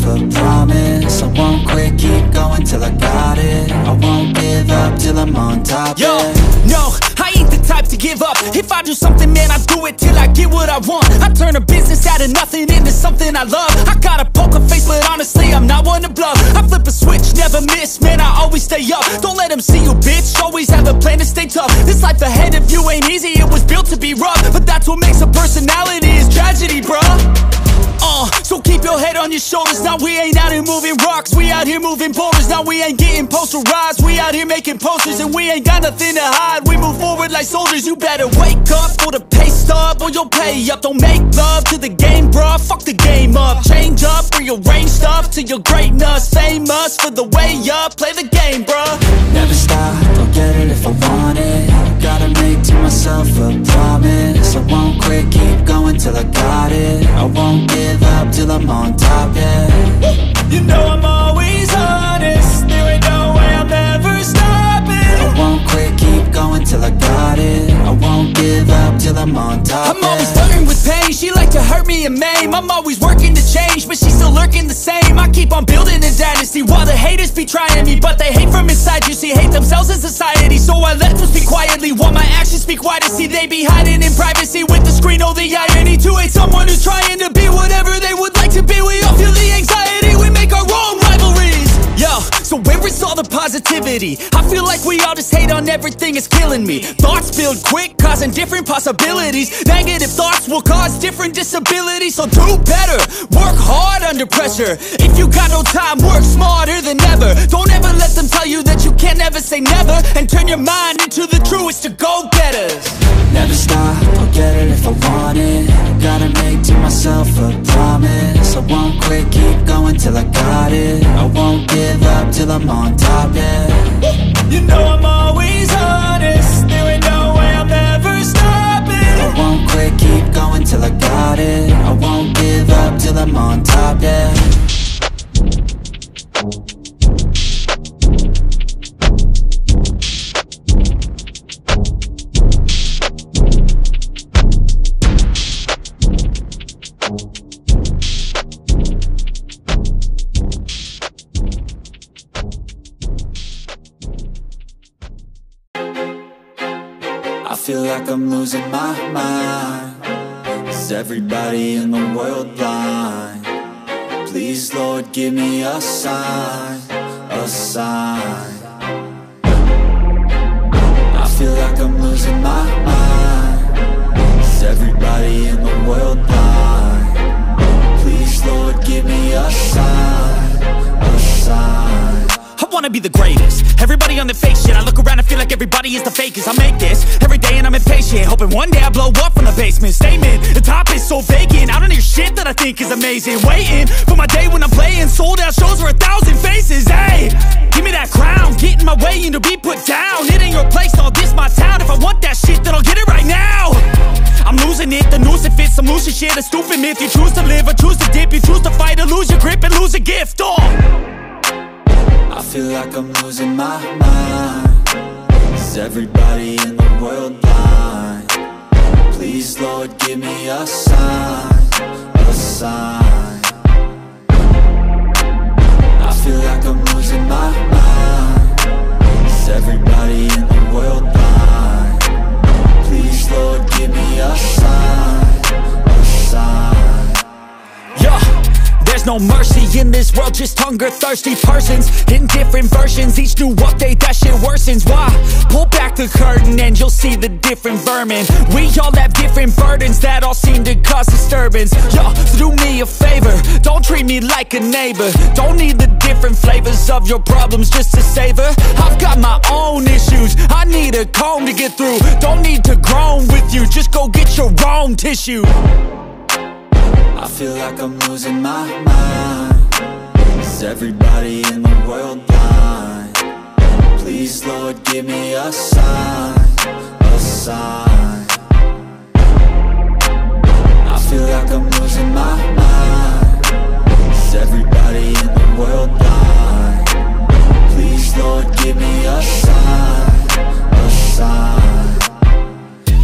a promise. I won't quit, keep going till I got it. I won't give up till I'm on top. Yo, no, I ain't the type to give up. If I do something, man, I do it till I get what I want. I turn a business out of nothing into something I love. I got a poker face, but honestly, I'm not one to bluff. I flip a switch, never miss, man, I always stay up. Don't let them see you, bitch, always have a plan to stay tough. This life ahead of you ain't easy, it was built to be rough. But that's what makes a personality, is tragedy, bruh. So keep your head on your shoulders. Now we ain't out here moving rocks, we out here moving boulders. Now we ain't getting posterized, we out here making posters. And we ain't got nothing to hide, we move forward like soldiers. You better wake up for the pay stub, or you'll pay up. Don't make love to the game, bruh, fuck the game up. Change up, rearrange stuff to your greatness. Famous for the way up, play the game, bruh. Never stop, I'll get it if I want it. Gotta make to myself a promise. I won't quit, keep going till I got it. I won't give up till I'm on top, yeah. You know I'm always honest, there ain't no way I'm ever stopping. I won't quit, keep going till I got it. I won't give up till I'm on top, I'm always flirting with pain, she like to hurt me and maim. I'm always working to change, but she's still lurking the same. I keep on building a dynasty while the haters be trying me. But they hate from inside, you see, hate themselves in society. So I let them speak quietly while my actions speak wider. See, they be hiding in privacy with the screen, oh the irony. To hate someone who's trying to be whatever they would like to be. We all feel the anxiety, we make our own rivalries. Yo, so where is all the positivity? I feel like we all just hate on everything, it's killing me. Thoughts build quick, causing different possibilities. Negative thoughts will cause different disabilities. So do better, work hard under pressure. If you got no time, work smarter than ever. Don't ever let them tell you that you can't never say never. And turn your mind into the truest to go-getters. Never stop, I'll get it if I want it. Gotta make to myself a promise. I won't quit, keep going till I got it. I won't give up till I'm on top, yeah. You know I'm always honest, there ain't no way I'm ever stopping. I won't quit, keep going till I got it. I won't give up till I'm on top, yeah. I feel like I'm losing my mind. Is everybody in the world blind? Please, Lord, give me a sign, a sign. I feel like I'm losing my mind. Is everybody in the world blind? Please, Lord, give me a sign, a sign. I wanna be the greatest. Everybody on the fake shit. I look around and feel like everybody is the fakest. I make this every day and I'm impatient, hoping one day I blow up from the basement. Statement, the top is so vacant. I don't hear shit that I think is amazing. Waiting for my day when I'm playing sold out shows for 1,000 faces. Hey, give me that crown, get in my way and to be put down. It ain't your place, all this my town. If I want that shit, then I'll get it right now. I'm losing it, the noose it fits, I'm losing shit. A stupid myth, you choose to live or choose to dip. You choose to fight or lose your grip and lose a gift. I feel like I'm losing my mind. Is everybody in the world blind? Please, Lord, give me a sign, a sign. I feel like I'm losing my mind. Is everybody in the world blind? Please, Lord, give me a sign, a sign. Yeah. There's no mercy in this world, just hunger-thirsty persons in different versions. Each new update, that shit worsens. Why? Pull back the curtain and you'll see the different vermin. We all have different burdens that all seem to cause disturbance. Yo, so do me a favor, don't treat me like a neighbor. Don't need the different flavors of your problems just to savor. I've got my own issues, I need a comb to get through. Don't need to groan with you, just go get your own tissue. I feel like I'm losing my mind. Is everybody in the world blind? Please, Lord, give me a sign, a sign. I feel like I'm losing my mind. Is everybody in the world blind? Please, Lord, give me a sign, a sign.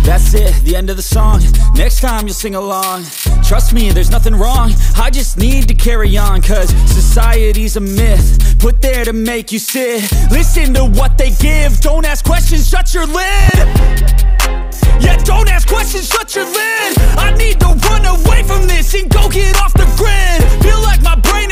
That's it, the end of the song. Next time you'll sing along. Trust me, there's nothing wrong. I just need to carry on, cause society's a myth put there to make you sit. Listen to what they give. Don't ask questions, shut your lid. Yeah, don't ask questions, shut your lid. I need to run away from this and go get off the grid. Feel like my brain